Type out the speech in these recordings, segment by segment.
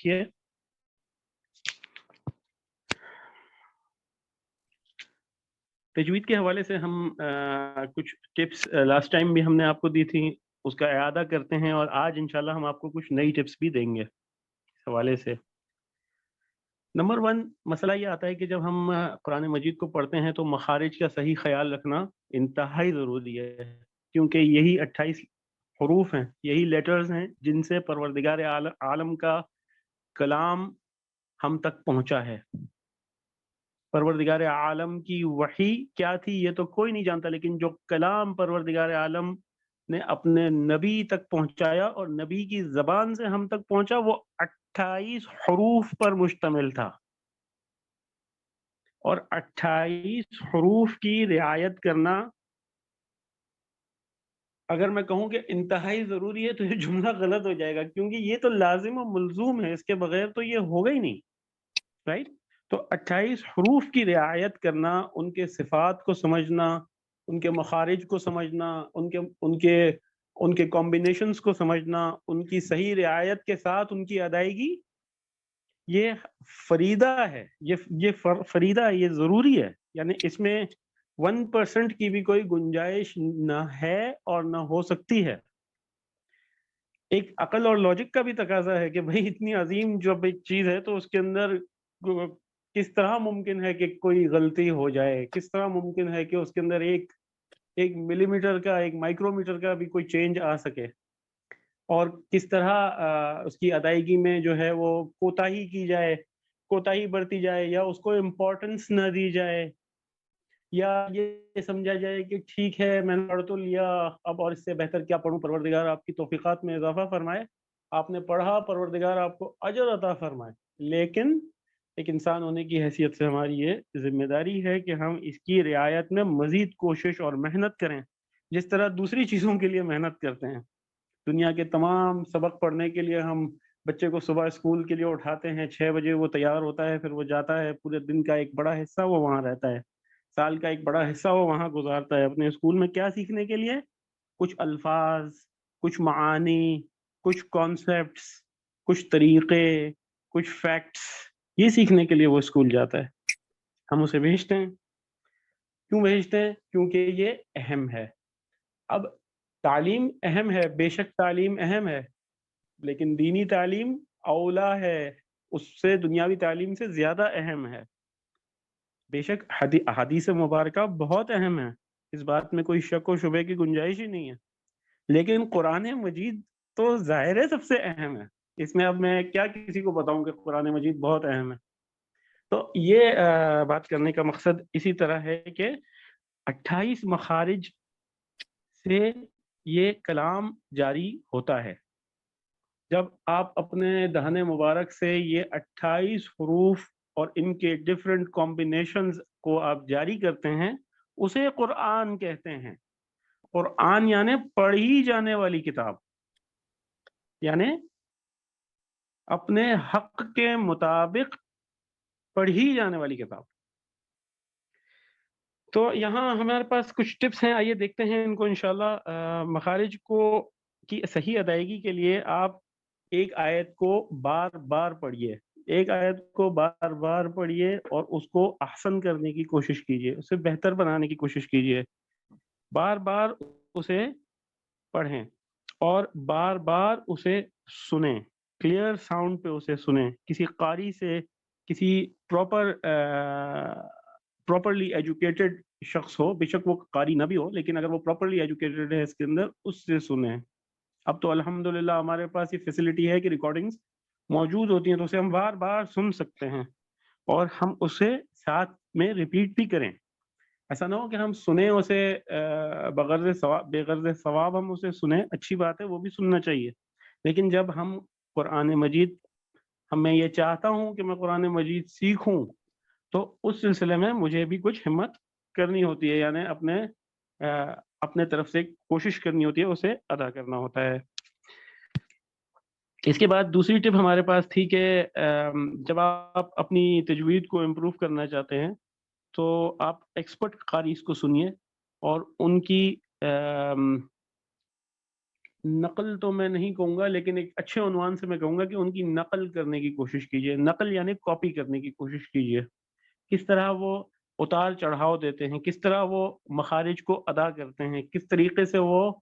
دیکھیے تجوید کے حوالے سے ہم کچھ ٹپس لاسٹ ٹائم بھی ہم نے آپ کو دی تھی، اس کا اعادہ کرتے ہیں، اور آج انشاءاللہ ہم آپ کو کچھ نئی ٹپس بھی دیں گے اس حوالے سے۔ نمبر 1 مسئلہ یہ آتا ہے کہ جب ہم قرآن مجید کو پڑھتے ہیں تو مخارج کا صحیح خیال رکھنا انتہائی ضروری ہے، کیونکہ یہی 28 حروف ہیں، یہی لیٹرز ہیں جن سے پروردگار عالم کا کلام ہم تک پہنچا ہے۔ پروردگار عالم کی وحی کیا تھی یہ تو کوئی نہیں جانتا، لیکن جو کلام پروردگار عالم نے اپنے نبی تک پہنچایا اور نبی کی زبان سے ہم تک پہنچا، وہ 28 حروف پر مشتمل تھا، اور 28 حروف کی رعایت کرنا اگر میں کہوں کہ انتہائی ضروری ہے تو یہ جملہ غلط ہو جائے گا، کیونکہ یہ تو لازم و ملزوم ہے، اس کے بغیر تو یہ ہوگا ہی نہیں، رائٹ؟ تو 28 حروف کی رعایت کرنا، ان کے صفات کو سمجھنا، ان کے مخارج کو سمجھنا، ان کے کمبینیشنز کو سمجھنا، ان کی صحیح رعایت کے ساتھ ان کی ادائیگی، یہ فریدہ ہے، یہ فریدہ ہے، یہ ضروری ہے، یعنی اس میں 1% کی بھی کوئی گنجائش نہ ہے اور نہ ہو سکتی ہے۔ ایک عقل اور لاجک کا بھی تقاضا ہے کہ بھئی اتنی عظیم جب ایک چیز ہے تو اس کے اندر کس طرح ممکن ہے کہ کوئی غلطی ہو جائے، کس طرح ممکن ہے کہ اس کے اندر ایک ملی میٹر کا، ایک مائکرو میٹر کا بھی کوئی چینج آ سکے، اور کس طرح اس کی ادائیگی میں جو ہے وہ کوتاہی کی جائے، کوتاہی برتی جائے، یا اس کو امپورٹنس نہ دی جائے، یا یہ سمجھا جائے کہ ٹھیک ہے میں نے پڑھ تو لیا، اب اور اس سے بہتر کیا پڑھوں، پروردگار آپ کی توفیقات میں اضافہ فرمائے، آپ نے پڑھا، پروردگار آپ کو اجر عطا فرمائے۔ لیکن ایک انسان ہونے کی حیثیت سے ہماری یہ ذمہ داری ہے کہ ہم اس کی رعایت میں مزید کوشش اور محنت کریں، جس طرح دوسری چیزوں کے لیے محنت کرتے ہیں۔ دنیا کے تمام سبق پڑھنے کے لیے ہم بچے کو صبح اسکول کے لیے اٹھاتے ہیں، 6 بجے وہ تیار ہوتا ہے، پھر وہ جاتا ہے، پورے دن کا ایک بڑا حصہ وہ وہاں رہتا ہے، سال کا ایک بڑا حصہ وہ وہاں گزارتا ہے اپنے اسکول میں، کیا سیکھنے کے لیے؟ کچھ الفاظ، کچھ معانی، کچھ کانسیپٹس، کچھ طریقے، کچھ فیکٹس، یہ سیکھنے کے لیے وہ اسکول جاتا ہے۔ ہم اسے بھیجتے ہیں، کیوں بھیجتے ہیں؟ کیونکہ یہ اہم ہے۔ اب تعلیم اہم ہے، بے شک تعلیم اہم ہے، لیکن دینی تعلیم اولا ہے، اس سے دنیاوی تعلیم سے زیادہ اہم ہے۔ بے شک احادیث مبارکہ بہت اہم ہے، اس بات میں کوئی شک و شبے کی گنجائش ہی نہیں ہے، لیکن قرآن مجید تو ظاہر ہے سب سے اہم ہے۔ اس میں اب میں کیا کسی کو بتاؤں کہ قرآن مجید بہت اہم ہے؟ تو یہ بات کرنے کا مقصد اسی طرح ہے کہ 28 مخارج سے یہ کلام جاری ہوتا ہے۔ جب آپ اپنے دہن مبارک سے یہ 28 حروف اور ان کے ڈیفرنٹ کمبینیشنز کو آپ جاری کرتے ہیں، اسے قرآن کہتے ہیں۔ قرآن یعنی پڑھی جانے والی کتاب، یعنی اپنے حق کے مطابق پڑھی جانے والی کتاب۔ تو یہاں ہمارے پاس کچھ ٹپس ہیں، آئیے دیکھتے ہیں ان کو انشاءاللہ۔ مخارج کی صحیح ادائیگی کے لیے آپ ایک آیت کو بار بار پڑھیے، ایک آیت کو بار بار پڑھیے اور اس کو احسن کرنے کی کوشش کیجیے، اسے بہتر بنانے کی کوشش کیجیے، بار بار اسے پڑھیں اور بار بار اسے سنیں، کلیئر ساؤنڈ پہ اسے سنیں، کسی قاری سے، کسی پراپرلی ایجوکیٹڈ شخص ہو، بے شک وہ قاری نہ بھی ہو، لیکن اگر وہ پراپرلی ایجوکیٹڈ ہے اس کے اندر، اس سے سنیں۔ اب تو الحمدللہ ہمارے پاس یہ فیسلٹی ہے کہ ریکارڈنگز موجود ہوتی ہیں، تو اسے ہم بار بار سن سکتے ہیں اور ہم اسے ساتھ میں ریپیٹ بھی کریں۔ ایسا نہ ہو کہ ہم سنیں اسے بے غرض ثواب ہم اسے سنیں، اچھی بات ہے، وہ بھی سننا چاہیے، لیکن جب ہم قرآن مجید، میں یہ چاہتا ہوں کہ میں قرآن مجید سیکھوں، تو اس سلسلے میں مجھے بھی کچھ ہمت کرنی ہوتی ہے، یعنی اپنے طرف سے کوشش کرنی ہوتی ہے، اسے ادا کرنا ہوتا ہے۔ اس کے بعد دوسری ٹپ ہمارے پاس تھی کہ جب آپ اپنی تجوید کو امپروو کرنا چاہتے ہیں تو آپ ایکسپرٹ قاریز کو سنیے اور ان کی نقل تو میں نہیں کہوں گا، لیکن ایک اچھے عنوان سے میں کہوں گا کہ ان کی نقل کرنے کی کوشش کیجیے. نقل یعنی کاپی کرنے کی کوشش کیجیے. کس طرح وہ اتار چڑھاؤ دیتے ہیں، کس طرح وہ مخارج کو ادا کرتے ہیں، کس طریقے سے وہ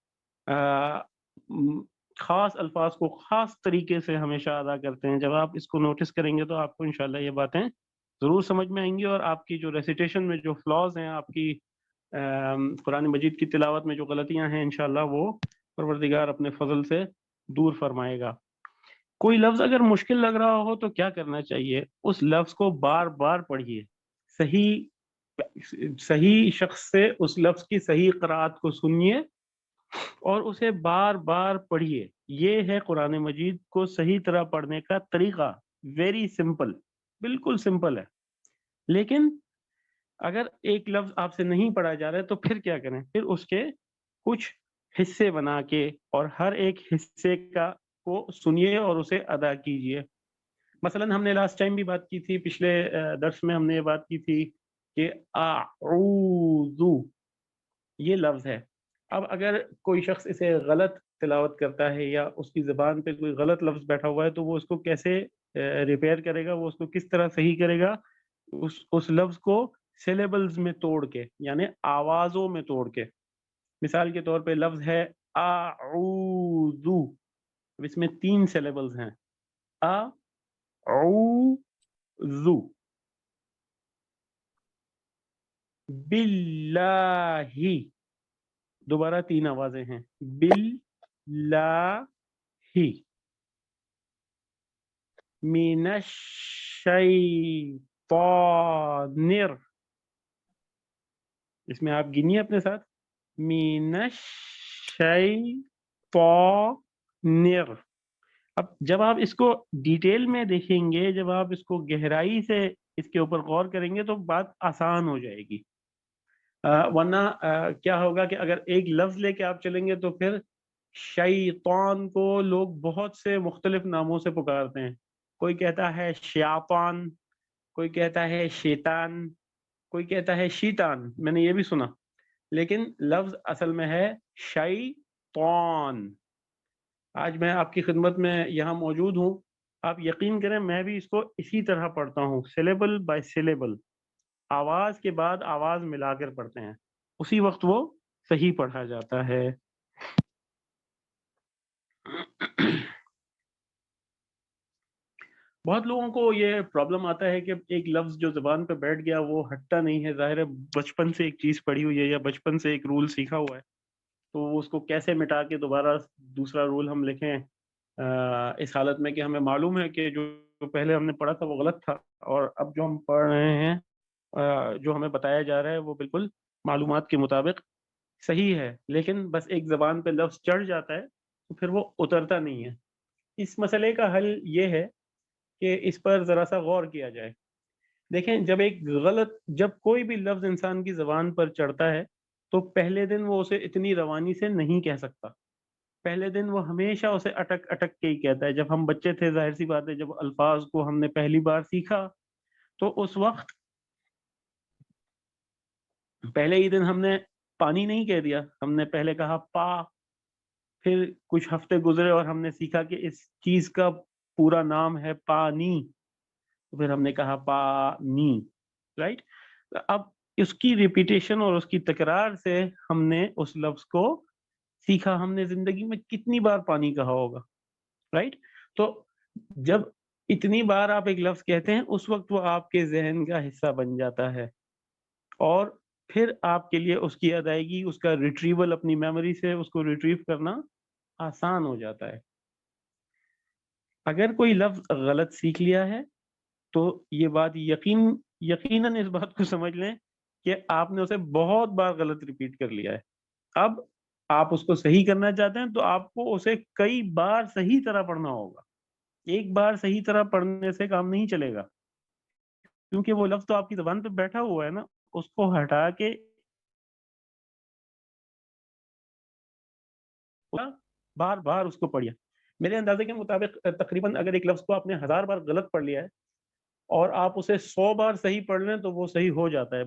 خاص الفاظ کو خاص طریقے سے ہمیشہ ادا کرتے ہیں. جب آپ اس کو نوٹس کریں گے تو آپ کو انشاءاللہ یہ باتیں ضرور سمجھ میں آئیں گی، اور آپ کی جو ریسیٹیشن میں جو فلاز ہیں، آپ کی قرآن مجید کی تلاوت میں جو غلطیاں ہیں، انشاءاللہ وہ پروردگار اپنے فضل سے دور فرمائے گا. کوئی لفظ اگر مشکل لگ رہا ہو تو کیا کرنا چاہیے؟ اس لفظ کو بار بار پڑھیے. صحیح شخص سے اس لفظ کی صحیح قرأت کو سنیے اور اسے بار بار پڑھیے. یہ ہے قرآن مجید کو صحیح طرح پڑھنے کا طریقہ. ویری سمپل، بالکل سمپل ہے. لیکن اگر ایک لفظ آپ سے نہیں پڑھا جا رہا ہے تو پھر کیا کریں؟ پھر اس کے کچھ حصے بنا کے اور ہر ایک حصے کو سنیے اور اسے ادا کیجیے. مثلا ہم نے لاسٹ ٹائم بھی بات کی تھی، پچھلے درس میں ہم نے یہ بات کی تھی کہ اعوذ یہ لفظ ہے. اب اگر کوئی شخص اسے غلط تلاوت کرتا ہے یا اس کی زبان پہ کوئی غلط لفظ بیٹھا ہوا ہے تو وہ اس کو کیسے ریپیئر کرے گا؟ وہ اس کو کس طرح صحیح کرے گا؟ اس لفظ کو سیلیبلز میں توڑ کے، یعنی آوازوں میں توڑ کے. مثال کے طور پہ لفظ ہے اعوذ، اس میں 3 سیلیبلز ہیں، اعوذ. باللہ، دوبارہ 3 آوازیں ہیں، باللہ. من الشیطان، اس میں آپ گنیے اپنے ساتھ، من الشیطان. اب جب آپ اس کو ڈیٹیل میں دیکھیں گے، جب آپ اس کو گہرائی سے اس کے اوپر غور کریں گے تو بات آسان ہو جائے گی. ورنہ کیا ہوگا کہ اگر ایک لفظ لے کے آپ چلیں گے تو پھر شیطان کو لوگ بہت سے مختلف ناموں سے پکارتے ہیں. کوئی کہتا ہے شیطان، کوئی کہتا ہے شیطان، کوئی کہتا ہے شیطان، میں نے یہ بھی سنا. لیکن لفظ اصل میں ہے شیطان. آج میں آپ کی خدمت میں یہاں موجود ہوں، آپ یقین کریں میں بھی اس کو اسی طرح پڑھتا ہوں، سیلیبل بائی سیلیبل، آواز کے بعد آواز ملا کر پڑھتے ہیں، اسی وقت وہ صحیح پڑھا جاتا ہے. بہت لوگوں کو یہ پرابلم آتا ہے کہ ایک لفظ جو زبان پہ بیٹھ گیا وہ ہٹتا نہیں ہے. ظاہر ہے بچپن سے ایک چیز پڑھی ہوئی ہے یا بچپن سے ایک رول سیکھا ہوا ہے، تو اس کو کیسے مٹا کے دوبارہ دوسرا رول ہم لکھیں اس حالت میں کہ ہمیں معلوم ہے کہ جو پہلے ہم نے پڑھا تھا وہ غلط تھا، اور اب جو ہم پڑھ رہے ہیں جو ہمیں بتایا جا رہا ہے وہ بالکل معلومات کے مطابق صحیح ہے. لیکن بس ایک زبان پہ لفظ چڑھ جاتا ہے تو پھر وہ اترتا نہیں ہے. اس مسئلے کا حل یہ ہے کہ اس پر ذرا سا غور کیا جائے. دیکھیں، جب کوئی بھی لفظ انسان کی زبان پر چڑھتا ہے تو پہلے دن وہ اسے اتنی روانی سے نہیں کہہ سکتا. پہلے دن وہ ہمیشہ اسے اٹک اٹک کے ہی کہتا ہے. جب ہم بچے تھے، ظاہر سی بات ہے، جب الفاظ کو ہم نے پہلی بار سیکھا تو اس وقت پہلے ہی دن ہم نے پانی نہیں کہہ دیا، ہم نے پہلے کہا پا. پھر کچھ ہفتے گزرے اور ہم نے سیکھا کہ اس چیز کا پورا نام ہے پانی، تو پھر ہم نے کہا پانی. رائٹ؟ اب اس کی ریپیٹیشن اور اس کی تکرار سے ہم نے اس لفظ کو سیکھا. ہم نے زندگی میں کتنی بار پانی کہا ہوگا؟ رائٹ؟ تو جب اتنی بار آپ ایک لفظ کہتے ہیں اس وقت وہ آپ کے ذہن کا حصہ بن جاتا ہے، اور پھر آپ کے لیے اس کی ادائیگی، اس کا ریٹریول، اپنی میموری سے اس کو ریٹریو کرنا آسان ہو جاتا ہے. اگر کوئی لفظ غلط سیکھ لیا ہے تو یہ بات یقیناً اس بات کو سمجھ لیں کہ آپ نے اسے بہت بار غلط ریپیٹ کر لیا ہے. اب آپ اس کو صحیح کرنا چاہتے ہیں تو آپ کو اسے کئی بار صحیح طرح پڑھنا ہوگا. ایک بار صحیح طرح پڑھنے سے کام نہیں چلے گا، کیونکہ وہ لفظ تو آپ کی زبان پہ بیٹھا ہوا ہے نا. اس کو ہٹا کے بار بار اس کو پڑھیے. میرے اندازے کے مطابق تقریباً اگر ایک لفظ کو آپ نے 1000 بار غلط پڑھ لیا ہے اور آپ اسے 100 بار صحیح پڑھ لیں تو وہ صحیح ہو جاتا ہے.